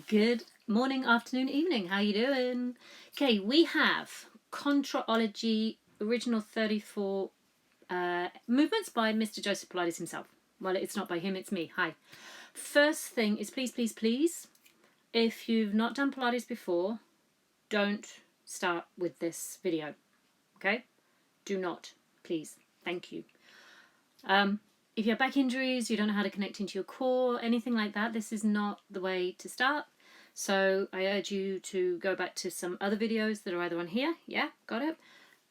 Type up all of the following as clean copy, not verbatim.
Good morning, afternoon, evening. How you doing? Okay, we have Contrology original 34 movements by Mr. Joseph Pilates himself. Well, it's not by him, it's me. Hi. First thing is please, if you've not done Pilates before, don't start with this video. Okay? Do not, please. Thank you. If you have back injuries, you don't know how to connect into your core, anything like that, this is not the way to start. So I urge you to go back to some other videos that are either on here, yeah, got it,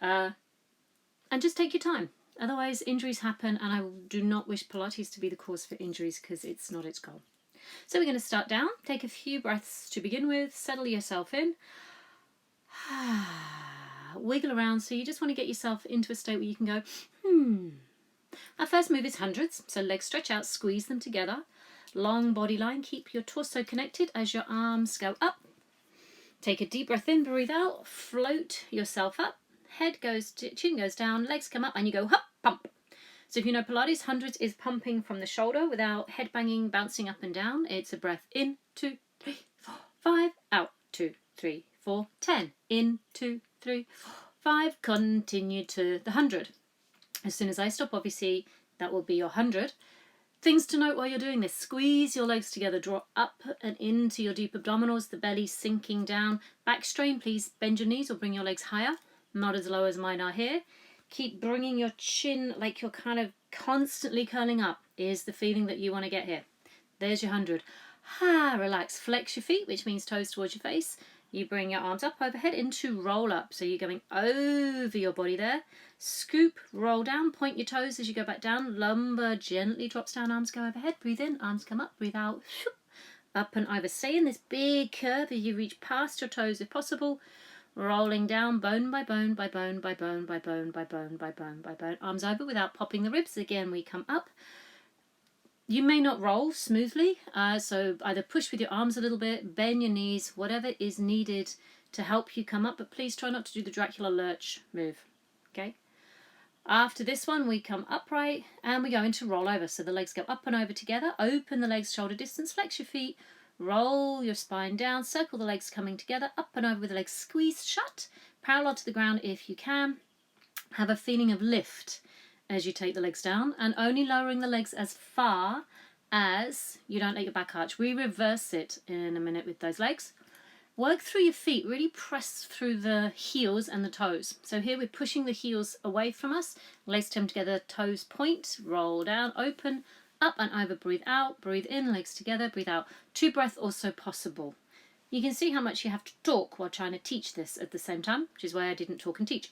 and just take your time. Otherwise, injuries happen, and I do not wish Pilates to be the cause for injuries because it's not its goal. So we're going to start down, take a few breaths to begin with, settle yourself in, wiggle around, so you just want to get yourself into a state where you can go, Our first move is hundreds, so legs stretch out, squeeze them together. Long body line, keep your torso connected as your arms go up. Take a deep breath in, breathe out, float yourself up. Head goes, chin goes down, legs come up, and you go hop, pump. So if you know Pilates, hundreds is pumping from the shoulder without head banging, bouncing up and down. It's a breath in, 2, 3, 4, 5, out, 2, 3, 4, 10. In, 2, 3, 4, 5. Continue to the 100. As soon as I stop, obviously, that will be your 100. Things to note while you're doing this. Squeeze your legs together. Draw up and into your deep abdominals. The belly sinking down. Back strain, please. Bend your knees or bring your legs higher. Not as low as mine are here. Keep bringing your chin like you're kind of constantly curling up. Is the feeling that you want to get here. There's your 100. Relax. Flex your feet, which means toes towards your face. You bring your arms up overhead into roll up. So you're going over your body there. Scoop, roll down, point your toes as you go back down. Lumbar gently drops down, arms go overhead. Breathe in, arms come up, breathe out. Up and over. Stay in this big curve as you reach past your toes if possible. Rolling down, bone by bone by bone by bone by bone by bone by bone by bone. Arms over without popping the ribs. Again, we come up. You may not roll smoothly, so either push with your arms a little bit, bend your knees, whatever is needed to help you come up, but please try not to do the Dracula lurch move, okay? After this one, we come upright and we go into roll over. So the legs go up and over together, open the legs shoulder distance, flex your feet, roll your spine down, circle the legs coming together, up and over with the legs squeezed shut, parallel to the ground if you can. Have a feeling of lift as you take the legs down, and only lowering the legs as far as you don't let your back arch. We reverse it in a minute with those legs. Work through your feet, really press through the heels and the toes. So here we're pushing the heels away from us, legs come together, toes point, roll down, open, up and over, breathe out, breathe in, legs together, breathe out. 2 breaths also possible. You can see how much you have to talk while trying to teach this at the same time, which is why I didn't talk and teach.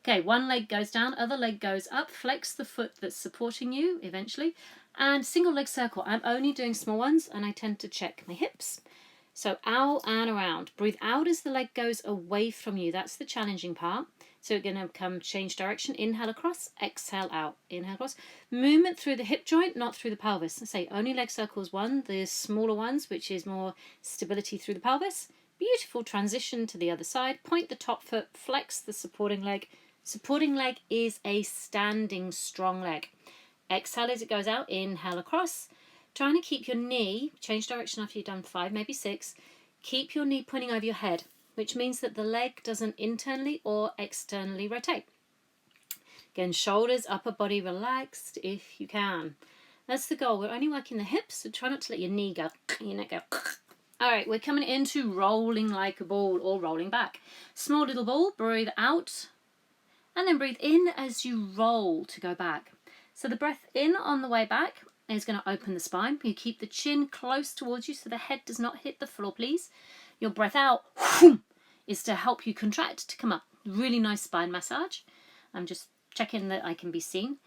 Okay, one leg goes down, other leg goes up, flex the foot that's supporting you eventually, and single leg circle. I'm only doing small ones and I tend to check my hips. So out and around. Breathe out as the leg goes away from you. That's the challenging part. So we're going to come change direction. Inhale across, exhale out. Inhale across. Movement through the hip joint, not through the pelvis. I say only leg circles one, the smaller ones, which is more stability through the pelvis. Beautiful transition to the other side. Point the top foot, flex the supporting leg. Supporting leg is a standing strong leg. Exhale as it goes out. Inhale across. Trying to keep your knee, change direction after you've done 5, maybe 6. Keep your knee pointing over your head, which means that the leg doesn't internally or externally rotate. Again, shoulders, upper body relaxed if you can. That's the goal. We're only working the hips, so try not to let your knee go, your neck go. All right, we're coming into rolling like a ball or rolling back. Small little ball, breathe out, and then breathe in as you roll to go back. So the breath in on the way back is going to open the spine. You keep the chin close towards you so the head does not hit the floor, please. Your breath out is to help you contract to come up. Really nice spine massage. I'm just checking that I can be seen.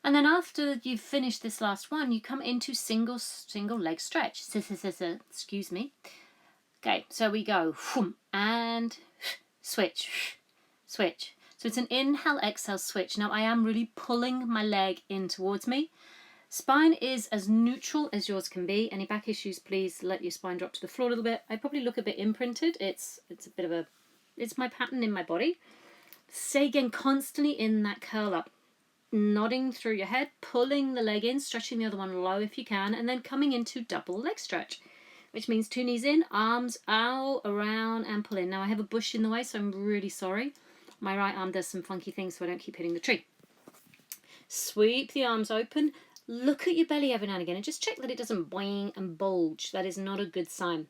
And then after you've finished this last one, you come into single leg stretch. Excuse me. Okay, so we go and switch, switch. So it's an inhale, exhale, switch. Now I am really pulling my leg in towards me. Spine is as neutral as yours can be. Any back issues, please let your spine drop to the floor a little bit. I probably look a bit imprinted. It's a bit of a, it's my pattern in my body. Stay again constantly in that curl up. Nodding through your head, pulling the leg in, stretching the other one low if you can, and then coming into double leg stretch. which means 2 knees in, arms out, around and pull in. Now I have a bush in the way, so I'm really sorry. My right arm does some funky things so I don't keep hitting the tree. Sweep the arms open. Look at your belly every now and again and just check that it doesn't boing and bulge. That is not a good sign.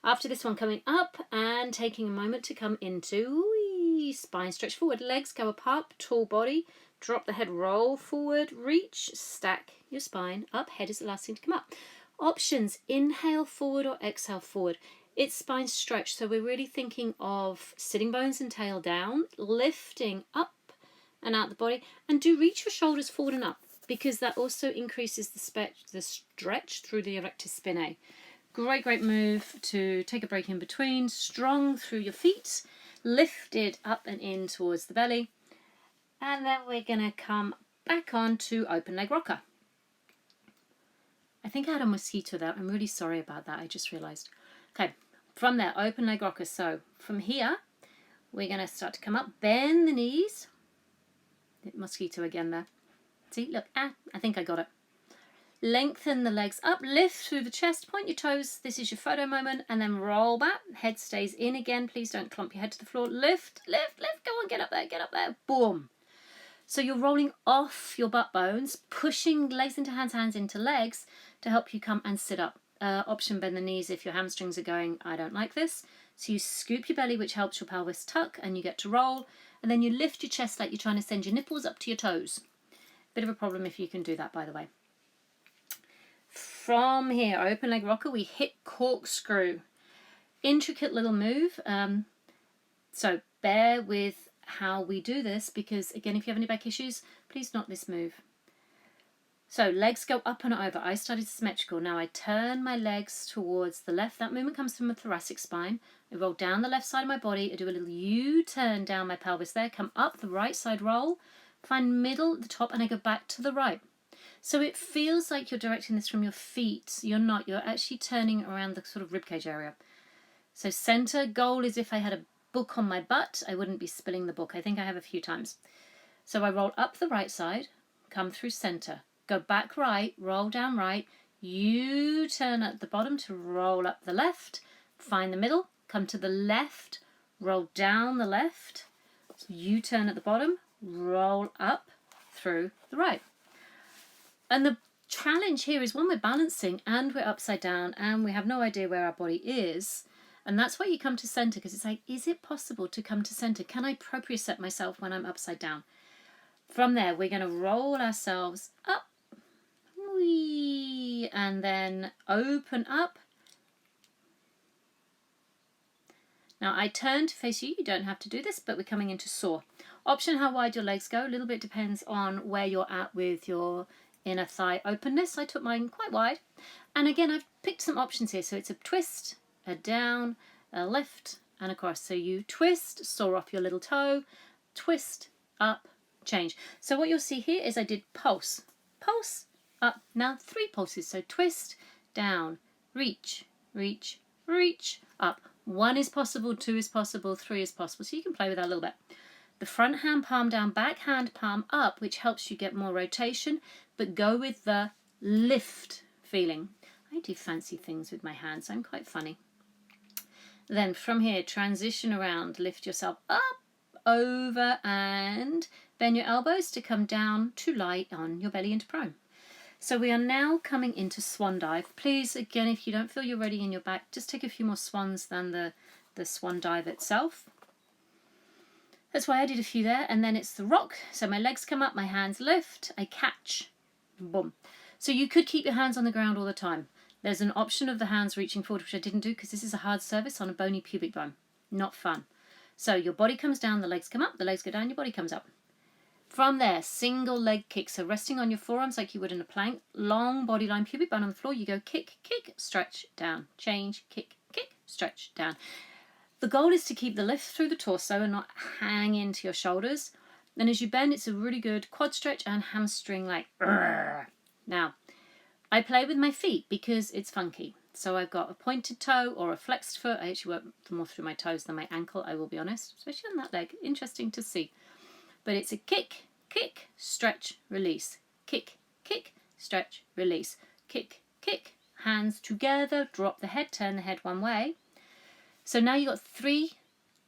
After this one, coming up and taking a moment to come into spine stretch forward. Legs go up, tall body. Drop the head, roll forward, reach, stack your spine up. Head is the last thing to come up. Options, inhale forward or exhale forward. It's spine stretch, so we're really thinking of sitting bones and tail down, lifting up and out the body, and do reach your shoulders forward and up because that also increases the stretch through the erector spinae. Great move to take a break in between, strong through your feet, lifted up and in towards the belly, and then we're going to come back on to open leg rocker. I think I had a mosquito there. I'm really sorry about that. I just realized. Okay, from there, open leg rocker. So from here, we're going to start to come up, bend the knees. Mosquito again there. See, look, I think I got it. Lengthen the legs up, lift through the chest, point your toes. This is your photo moment, and then roll back. Head stays in again. Please don't clump your head to the floor. Lift, lift, lift. Go on, get up there. Boom. So you're rolling off your butt bones, pushing legs into hands, hands into legs to help you come and sit up. Option, bend the knees if your hamstrings are going, I don't like this. So you scoop your belly, which helps your pelvis tuck, and you get to roll. And then you lift your chest like you're trying to send your nipples up to your toes. Bit of a problem if you can do that, by the way. From here, open leg rocker, we hit corkscrew. Intricate little move. So bear with how we do this because, again, if you have any back issues, please not this move. So legs go up and over. I started symmetrical. Now I turn my legs towards the left. That movement comes from the thoracic spine. I roll down the left side of my body. I do a little U-turn down my pelvis there. Come up the right side roll. Find middle at the top and I go back to the right. So it feels like you're directing this from your feet. You're not. You're actually turning around the sort of ribcage area. So center goal is if I had a book on my butt, I wouldn't be spilling the book. I think I have a few times. So I roll up the right side, come through center, go back right, roll down right, U-turn at the bottom to roll up the left, find the middle, come to the left, roll down the left, U-turn at the bottom, roll up through the right. And the challenge here is when we're balancing and we're upside down and we have no idea where our body is. And that's why you come to center, because it's like, is it possible to come to center? Can I propriocept myself when I'm upside down? From there, we're going to roll ourselves up. Whee, and then open up. Now I turn to face you. You don't have to do this, but we're coming into soar. Option, how wide your legs go. A little bit depends on where you're at with your inner thigh openness. I took mine quite wide. And again, I've picked some options here. So it's a twist, a down, a lift, and across. So you twist, saw off your little toe, twist, up, change. So what you'll see here is I did pulse, pulse, up. Now 3 pulses. So twist, down, reach, reach, reach, up. 1 is possible, 2 is possible, 3 is possible. So you can play with that a little bit. The front hand palm down, back hand palm up, which helps you get more rotation, but go with the lift feeling. I do fancy things with my hands. I'm quite funny. Then from here, transition around, lift yourself up, over, and bend your elbows to come down to lie on your belly into prone. So we are now coming into Swan Dive. Please, again, if you don't feel you're ready in your back, just take a few more swans than the Swan Dive itself. That's why I did a few there. And then it's the rock. So my legs come up, my hands lift, I catch, boom. So you could keep your hands on the ground all the time. There's an option of the hands reaching forward, which I didn't do because this is a hard surface on a bony pubic bone. Not fun. So your body comes down, the legs come up, the legs go down, your body comes up. From there, single leg kick. So resting on your forearms like you would in a plank. Long body line, pubic bone on the floor. You go kick, kick, stretch, down. Change, kick, kick, stretch, down. The goal is to keep the lift through the torso and not hang into your shoulders. And as you bend, it's a really good quad stretch and hamstring like. Now, I play with my feet because it's funky. So I've got a pointed toe or a flexed foot. I actually work more through my toes than my ankle, I will be honest. Especially on that leg. Interesting to see. But it's a kick, kick, stretch, release. Kick, kick, stretch, release. Kick, kick, hands together, drop the head, turn the head one way. So now you've got 3,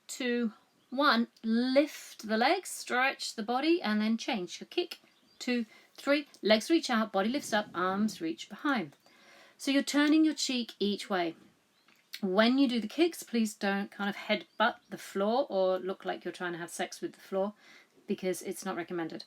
2, 1, lift the legs, stretch the body, and then change. So kick, 2, 3, legs reach out, body lifts up, arms reach behind. So you're turning your cheek each way. When you do the kicks, please don't kind of headbutt the floor or look like you're trying to have sex with the floor, because it's not recommended.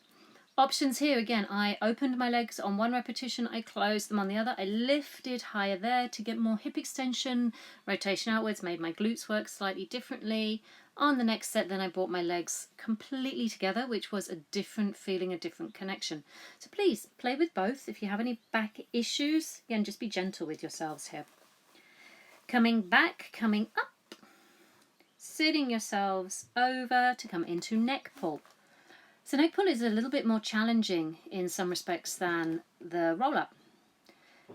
Options here, again, I opened my legs on one repetition, I closed them on the other, I lifted higher there to get more hip extension, rotation outwards, made my glutes work slightly differently. On the next set, then I brought my legs completely together, which was a different feeling, a different connection. So please, play with both. If you have any back issues, again, just be gentle with yourselves here. Coming back, coming up, sitting yourselves over to come into neck pull. So neck pull is a little bit more challenging in some respects than the roll up.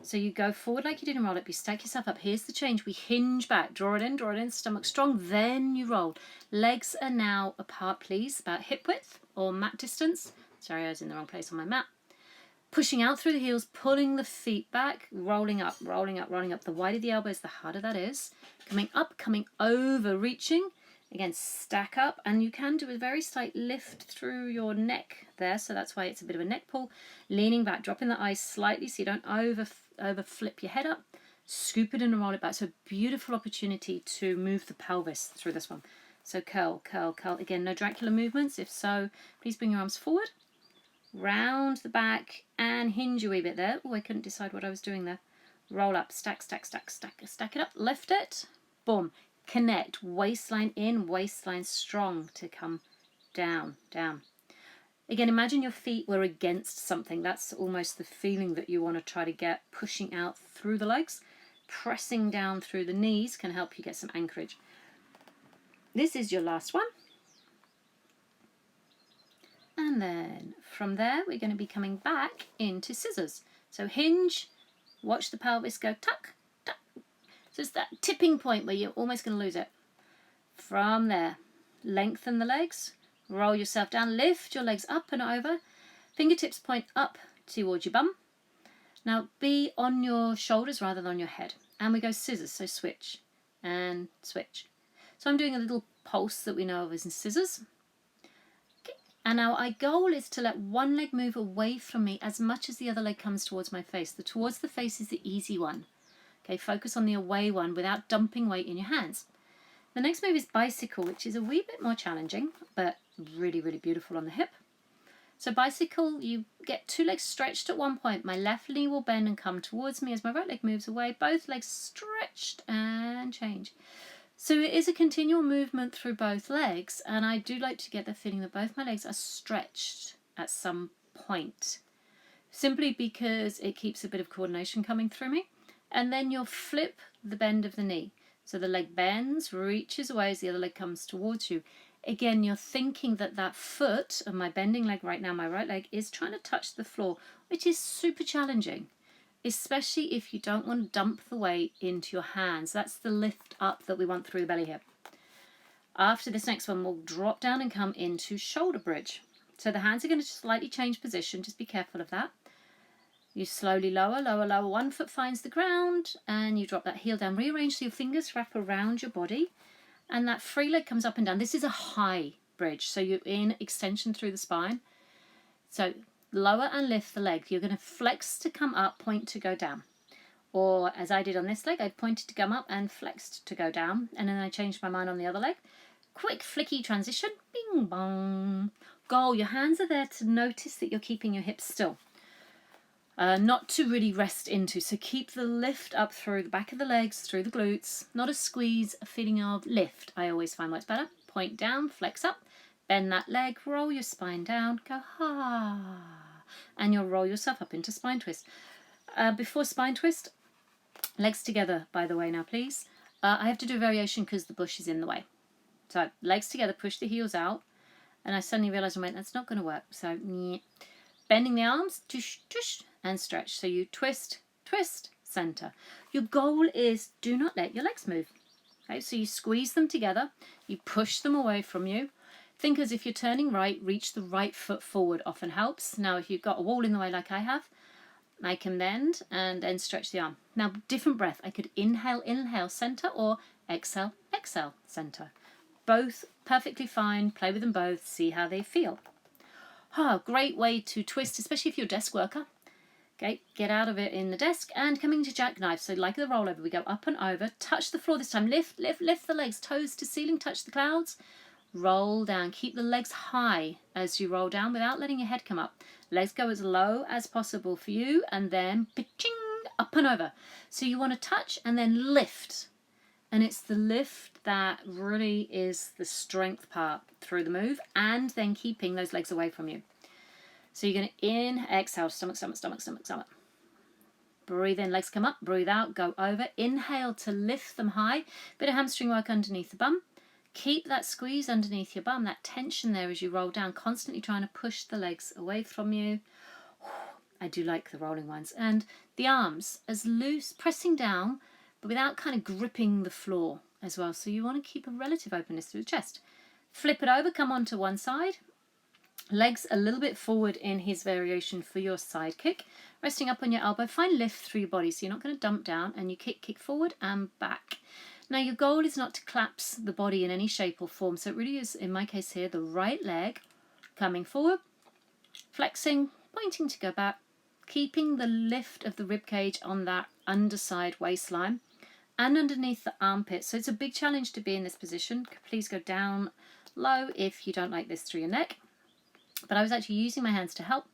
So you go forward like you did in roll up, you stack yourself up. Here's the change. We hinge back, draw it in, stomach strong, then you roll. Legs are now apart, please, about hip width or mat distance. Sorry, I was in the wrong place on my mat. Pushing out through the heels, pulling the feet back, rolling up, rolling up, rolling up. The wider the elbows, the harder that is. Coming up, coming over, reaching. Again, stack up, and you can do a very slight lift through your neck there, so that's why it's a bit of a neck pull. Leaning back, dropping the eyes slightly so you don't over flip your head up. Scoop it and roll it back. So beautiful opportunity to move the pelvis through this one. So curl, curl, curl. Again, no Dracula movements. If so, please bring your arms forward. Round the back and hinge a wee bit there. Oh, I couldn't decide what I was doing there. Roll up, stack, stack, stack, stack, stack it up. Lift it. Boom. Connect, waistline in, waistline strong to come down, down. Again, imagine your feet were against something. That's almost the feeling that you want to try to get, pushing out through the legs. Pressing down through the knees can help you get some anchorage. This is your last one. And then from there, we're going to be coming back into scissors. So hinge, watch the pelvis go tuck, tuck. So it's that tipping point where you're almost going to lose it. From there, lengthen the legs, roll yourself down, lift your legs up and over, fingertips point up towards your bum. Now be on your shoulders rather than on your head. And we go scissors, so switch and switch. So I'm doing a little pulse that we know of as scissors. Okay. And now our goal is to let one leg move away from me as much as the other leg comes towards my face. The towards the face is the easy one. Okay, focus on the away one without dumping weight in your hands. The next move is bicycle, which is a wee bit more challenging, but really, really beautiful on the hip. So bicycle, you get two legs stretched at one point. My left knee will bend and come towards me as my right leg moves away. Both legs stretched and change. So it is a continual movement through both legs, and I do like to get the feeling that both my legs are stretched at some point, simply because it keeps a bit of coordination coming through me. And then you'll flip the bend of the knee. So the leg bends, reaches away as the other leg comes towards you. Again, you're thinking that that foot of my bending leg right now, my right leg, is trying to touch the floor, which is super challenging, especially if you don't want to dump the weight into your hands. That's the lift up that we want through the belly here. After this next one, we'll drop down and come into shoulder bridge. So the hands are going to slightly change position. Just be careful of that. You slowly lower, lower, lower. 1 foot finds the ground and you drop that heel down. Rearrange so your fingers wrap around your body and that free leg comes up and down. This is a high bridge, so you're in extension through the spine. So lower and lift the leg. You're going to flex to come up, point to go down. Or as I did on this leg, I pointed to come up and flexed to go down. And then I changed my mind on the other leg. Quick flicky transition. Bing bong. Goal. Your hands are there to notice that you're keeping your hips still. Not to really rest into, so keep the lift up through the back of the legs, through the glutes, not a squeeze, a feeling of lift. I always find works better. Point down, flex up, bend that leg, roll your spine down, go ha, and you'll roll yourself up into spine twist. Before spine twist, legs together, by the way, now please. I have to do a variation because the bush is in the way. So legs together, push the heels out, and I suddenly realised that's not going to work. So bending the arms, tush, tush, and stretch. So you twist, twist, center. Your goal is do not let your legs move. Okay, so you squeeze them together, you push them away from you. Think as if you're turning right, reach the right foot forward often helps. Now if you've got a wall in the way like I have, Make them bend and then stretch the arm. Now, different breath. I could inhale, center, or exhale, center. Both perfectly fine. Play with them both. See how they feel. Great way to twist, especially if you're a desk worker. Okay, get out of it in the desk and coming to jackknife. So like the rollover, we go up and over, touch the floor this time. Lift the legs, toes to ceiling, touch the clouds. Roll down. Keep the legs high as you roll down without letting your head come up. Legs go as low as possible for you, and then pitching up and over. So you want to touch and then lift. And it's the lift that really is the strength part through the move, and then keeping those legs away from you. So you're going to exhale, stomach. Breathe in, legs come up, breathe out, go over. Inhale to lift them high. Bit of hamstring work underneath the bum. Keep that squeeze underneath your bum, that tension there as you roll down, constantly trying to push the legs away from you. I do like the rolling ones. And the arms as loose, pressing down, but without kind of gripping the floor as well. So you want to keep a relative openness through the chest. Flip it over, come onto one side. Legs a little bit forward in his variation for your side kick. Resting up on your elbow, find lift through your body so you're not going to dump down, and you kick forward and back. Now your goal is not to collapse the body in any shape or form, so it really is, in my case here, the right leg coming forward, flexing, pointing to go back, keeping the lift of the rib cage on that underside waistline and underneath the armpit. So it's a big challenge to be in this position. Please go down low if you don't like this through your neck. But I was actually using my hands to help.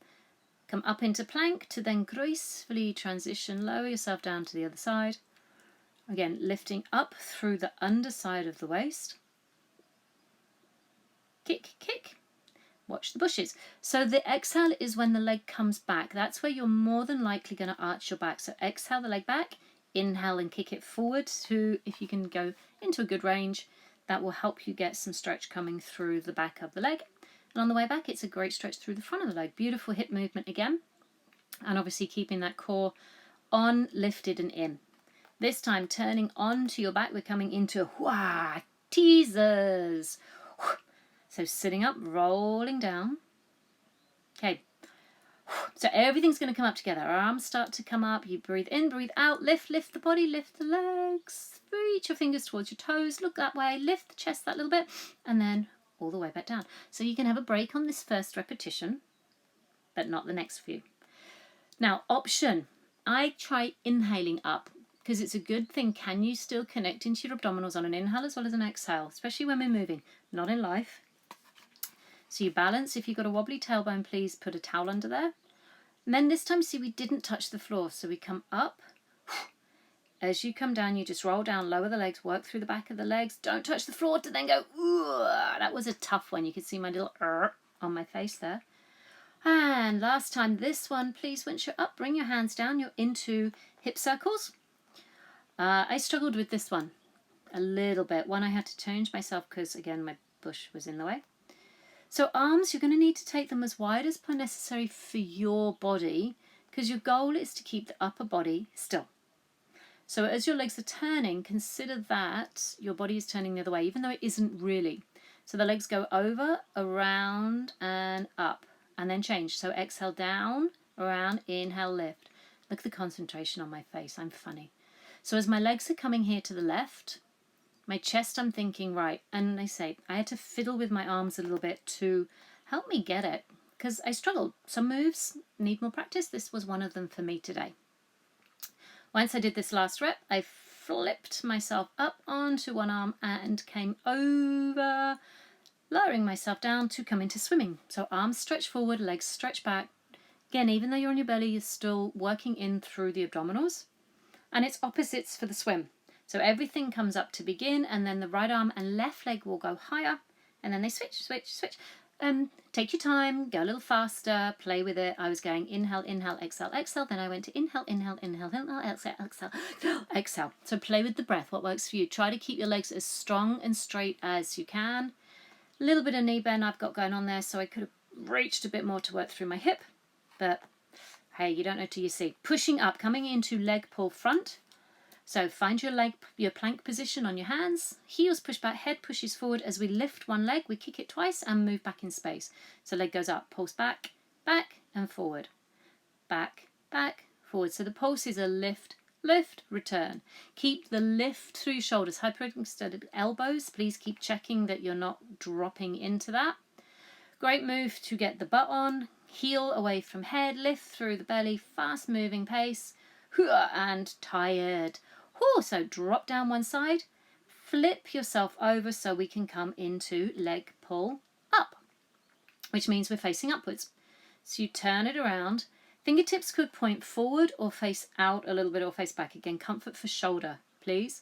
Come up into plank to then gracefully transition, lower yourself down to the other side. Again, lifting up through the underside of the waist. Kick, kick. Watch the bushes. So the exhale is when the leg comes back. That's where you're more than likely going to arch your back. So exhale the leg back, inhale and kick it forward to, if you can go into a good range, that will help you get some stretch coming through the back of the leg. And on the way back, it's a great stretch through the front of the leg. Beautiful hip movement again. And obviously keeping that core on, lifted and in. This time turning onto your back, we're coming into teasers. So sitting up, rolling down. Okay. So everything's going to come up together. Our arms start to come up. You breathe in, breathe out. Lift the body, lift the legs. Reach your fingers towards your toes. Look that way. Lift the chest that little bit. And then all the way back down. So you can have a break on this first repetition, but not the next few. Now, option. I try inhaling up, because it's a good thing. Can you still connect into your abdominals on an inhale as well as an exhale, especially when we're moving, not in life. So you balance. If you've got a wobbly tailbone, please put a towel under there. And then this time, see, we didn't touch the floor. So we come up. As you come down, you just roll down, lower the legs, work through the back of the legs. Don't touch the floor to then go, ooh. That was a tough one. You can see my little on my face there. And last time, this one, please, once you're up, bring your hands down. You're into hip circles. I struggled with this one a little bit. One, I had to change myself because, again, my bush was in the way. So arms, you're going to need to take them as wide as necessary for your body, because your goal is to keep the upper body still. So as your legs are turning, consider that your body is turning the other way, even though it isn't really. So the legs go over, around, and up, and then change. So exhale down, around, inhale, lift. Look at the concentration on my face. I'm funny. So as my legs are coming here to the left, my chest, I'm thinking right. And I had to fiddle with my arms a little bit to help me get it, because I struggled. Some moves need more practice. This was one of them for me today. Once I did this last rep, I flipped myself up onto one arm and came over, lowering myself down to come into swimming. So arms stretch forward, legs stretch back. Again, even though you're on your belly, you're still working in through the abdominals. And it's opposites for the swim. So everything comes up to begin, and then the right arm and left leg will go higher, and then they switch. Take your time, go a little faster, play with it. I was going inhale, inhale, exhale, exhale. Then I went to inhale, inhale, inhale, inhale, exhale, exhale, exhale. So play with the breath, what works for you. Try to keep your legs as strong and straight as you can. A little bit of knee bend I've got going on there, so I could have reached a bit more to work through my hip. But hey, you don't know till you see. Pushing up, coming into leg pull front. So find your plank position on your hands. Heels push back, head pushes forward. As we lift one leg, we kick it twice and move back in space. So leg goes up, pulse back, back and forward. Back, back, forward. So the pulse is a lift, lift, return. Keep the lift through your shoulders, hyperextended elbows. Please keep checking that you're not dropping into that. Great move to get the butt on. Heel away from head, lift through the belly, fast moving pace, and tired. So drop down one side, flip yourself over so we can come into leg pull up, which means we're facing upwards. So you turn it around. Fingertips could point forward or face out a little bit or face back. Again, comfort for shoulder, please.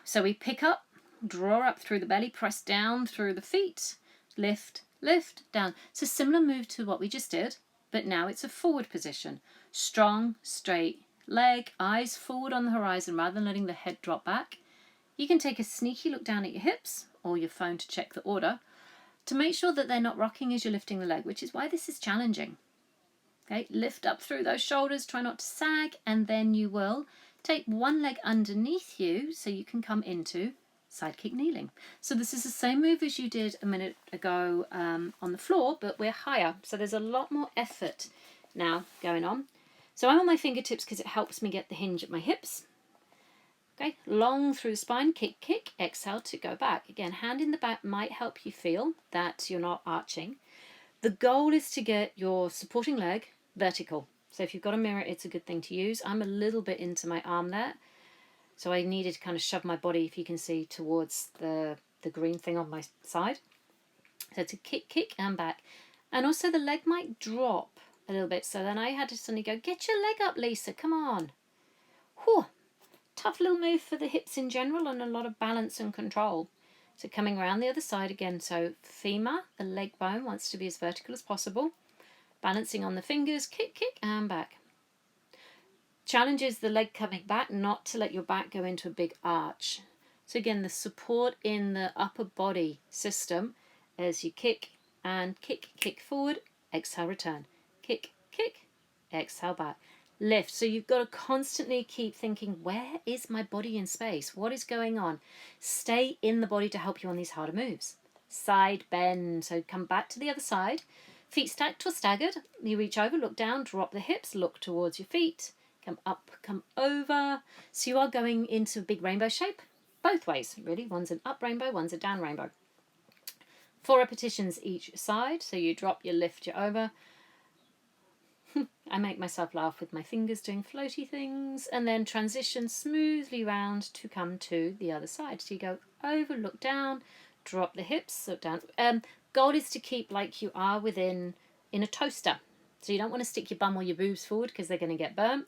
So we pick up, draw up through the belly, press down through the feet, lift, lift, down. It's a similar move to what we just did, but now it's a forward position. Strong, straight leg, eyes forward on the horizon rather than letting the head drop back. You can take a sneaky look down at your hips or your phone to check the order to make sure that they're not rocking as you're lifting the leg, which is why this is challenging. Okay, lift up through those shoulders, try not to sag, and then you will take one leg underneath you so you can come into Sidekick Kneeling. So this is the same move as you did a minute ago on the floor, but we're higher. So there's a lot more effort now going on. So I'm on my fingertips because it helps me get the hinge at my hips. Okay, long through the spine, kick, kick, exhale to go back. Again, hand in the back might help you feel that you're not arching. The goal is to get your supporting leg vertical. So if you've got a mirror, it's a good thing to use. I'm a little bit into my arm there. So I needed to kind of shove my body, if you can see, towards the green thing on my side. So to kick, kick, and back. And also the leg might drop a little bit. So then I had to suddenly go, get your leg up, Lisa, come on. Whew. Tough little move for the hips in general and a lot of balance and control. So coming around the other side again. So femur, the leg bone, wants to be as vertical as possible. Balancing on the fingers, kick, kick, and back. Challenge is the leg coming back, not to let your back go into a big arch. So again, the support in the upper body system as you kick and kick, kick forward, exhale, return. Kick, kick, exhale, back. Lift. So you've got to constantly keep thinking, where is my body in space? What is going on? Stay in the body to help you on these harder moves. Side bend. So come back to the other side. Feet stacked or staggered. You reach over, look down, drop the hips, look towards your feet. Come up, come over. So you are going into a big rainbow shape. Both ways, really. One's an up rainbow, one's a down rainbow. 4 repetitions each side. So you drop, you lift, you over. I make myself laugh with my fingers doing floaty things. And then transition smoothly round to come to the other side. So you go over, look down, drop the hips, look down. Goal is to keep like you are in a toaster. So you don't want to stick your bum or your boobs forward because they're going to get burnt.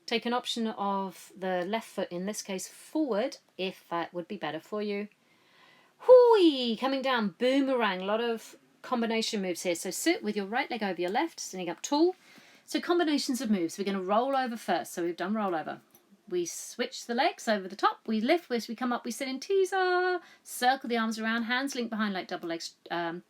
Take an option of the left foot, in this case forward, if that would be better for you. Hooey! Coming down, boomerang. A lot of combination moves here. So sit with your right leg over your left, sitting up tall. So combinations of moves. We're going to roll over first. So we've done roll over. We switch the legs over the top. We lift. As we come up, we sit in teaser. Circle the arms around. Hands linked behind like double legs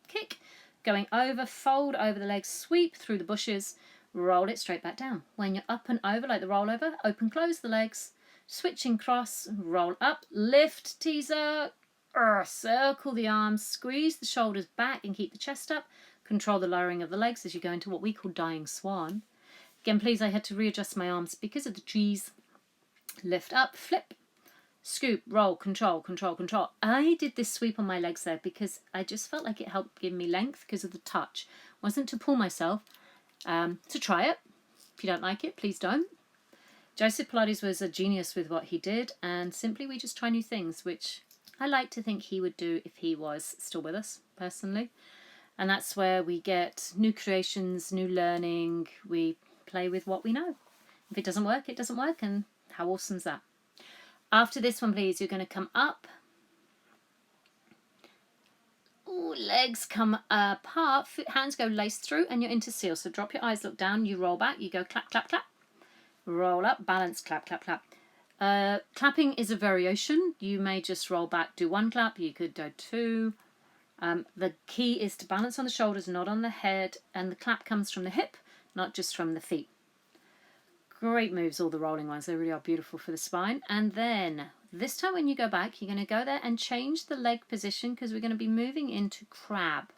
kick. Going over, fold over the legs, sweep through the bushes. Roll it straight back down. When you're up and over like the rollover, open, close the legs. Switching cross, roll up, lift, teaser. Circle the arms, squeeze the shoulders back and keep the chest up. Control the lowering of the legs as you go into what we call dying swan. Again, please, I had to readjust my arms because of the G's. Lift up, flip, scoop, roll, control, control, control. I did this sweep on my legs there because I just felt like it helped give me length because of the touch. It wasn't to pull myself. To try it. If you don't like it, please don't. Joseph Pilates was a genius with what he did, and simply we just try new things, which I like to think he would do if he was still with us, personally. And that's where we get new creations, new learning. We play with what we know. If it doesn't work, it doesn't work, and how awesome is that? After this one, please, you're going to come up. Ooh, legs come apart, hands go lace through, and you're into seal. So drop your eyes, look down, you roll back, you go clap, clap, clap. Roll up, balance, clap, clap, clap. Clapping is a variation. You may just roll back, do 1 clap, you could do 2. The key is to balance on the shoulders, not on the head, and the clap comes from the hip, not just from the feet. Great moves, all the rolling ones. They really are beautiful for the spine. And then this time when you go back, you're going to go there and change the leg position because we're going to be moving into crab.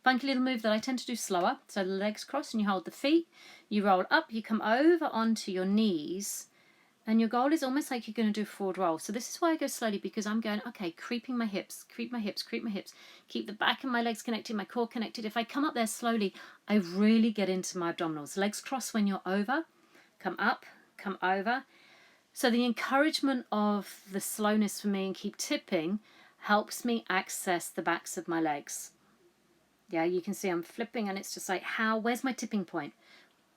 Funky little move that I tend to do slower. So the legs cross and you hold the feet. You roll up, you come over onto your knees. And your goal is almost like you're going to do a forward roll. So this is why I go slowly, because I'm going, okay, creeping my hips, creep my hips, creep my hips. Keep the back of my legs connected, my core connected. If I come up there slowly, I really get into my abdominals. Legs cross when you're over. Come up, come over. So the encouragement of the slowness for me and keep tipping helps me access the backs of my legs. Yeah, you can see I'm flipping and it's just like, where's my tipping point?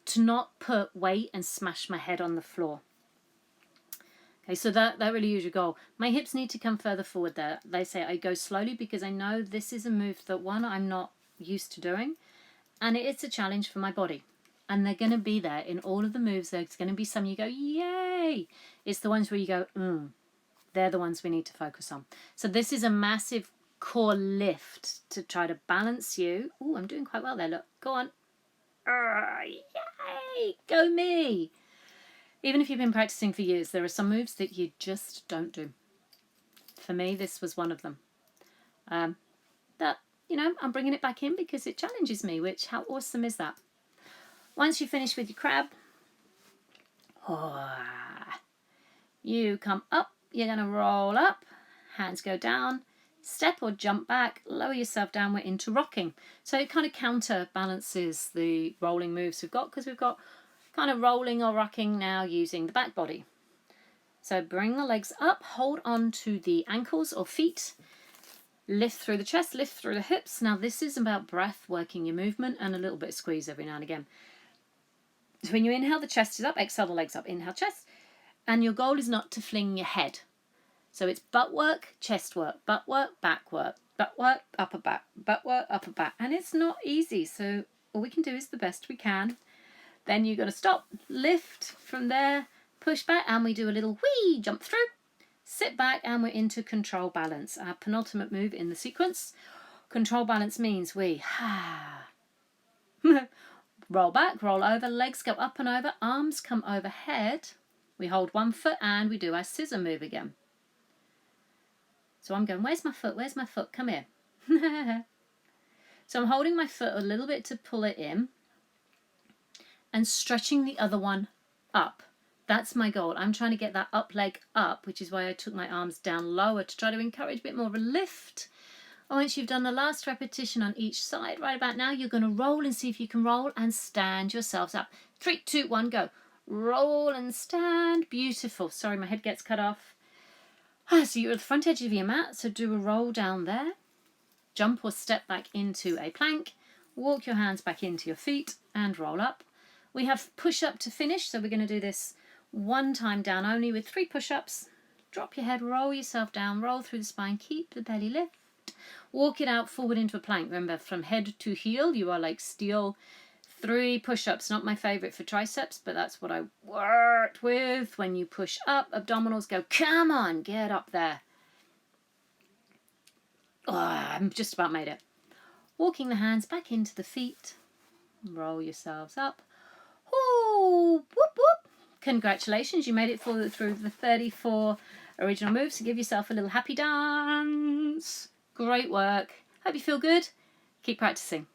To not put weight and smash my head on the floor. Okay, so that really is your goal. My hips need to come further forward there. They say I go slowly because I know this is a move that, one, I'm not used to doing, and it's a challenge for my body. And they're going to be there in all of the moves. There's going to be some you go, yay! It's the ones where you go, they're the ones we need to focus on. So this is a massive core lift to try to balance you. Oh, I'm doing quite well there, look. Go on. Yay! Go me! Even if you've been practicing for years, there are some moves that you just don't do. For me, this was one of them. That, I'm bringing it back in because it challenges me, which, how awesome is that? Once you finish with your crab, you come up, you're going to roll up, hands go down, step or jump back, lower yourself down, we're into rocking. So it kind of counterbalances the rolling moves we've got, because we've got kind of rolling or rocking now using the back body. So bring the legs up, hold on to the ankles or feet, lift through the chest, lift through the hips. Now this is about breath, working your movement, and a little bit of squeeze every now and again. So when you inhale, the chest is up, exhale, the legs up, inhale, chest. And your goal is not to fling your head. So it's butt work, chest work, butt work, back work, butt work, upper back, butt work, upper back. And it's not easy. So all we can do is the best we can. Then you've got to stop, lift from there, push back, and we do a little whee, jump through, sit back, and we're into control balance, our penultimate move in the sequence. Control balance means we roll back, roll over, legs go up and over, arms come overhead. We hold one foot and we do our scissor move again. So I'm going, where's my foot? Where's my foot? Come here. So I'm holding my foot a little bit to pull it in and stretching the other one up. That's my goal. I'm trying to get that up leg up, which is why I took my arms down lower to try to encourage a bit more of a lift. Once you've done the last repetition on each side, right about now, you're going to roll and see if you can roll and stand yourselves up. 3, 2, 1, go. Roll and stand. Beautiful. Sorry, my head gets cut off. So you're at the front edge of your mat, so do a roll down there. Jump or step back into a plank. Walk your hands back into your feet and roll up. We have push-up to finish, so we're going to do this one time down only with 3 push-ups. Drop your head, roll yourself down, roll through the spine, keep the belly lift. Walk it out forward into a plank. Remember, from head to heel, you are like steel. 3 push-ups, not my favourite for triceps, but that's what I worked with. When you push up, abdominals go, come on, get up there. I'm just about made it. Walking the hands back into the feet. Roll yourselves up. Ooh, whoop, whoop. Congratulations, you made it through the 34 original moves. So give yourself a little happy dance. Great work. Hope you feel good. Keep practicing.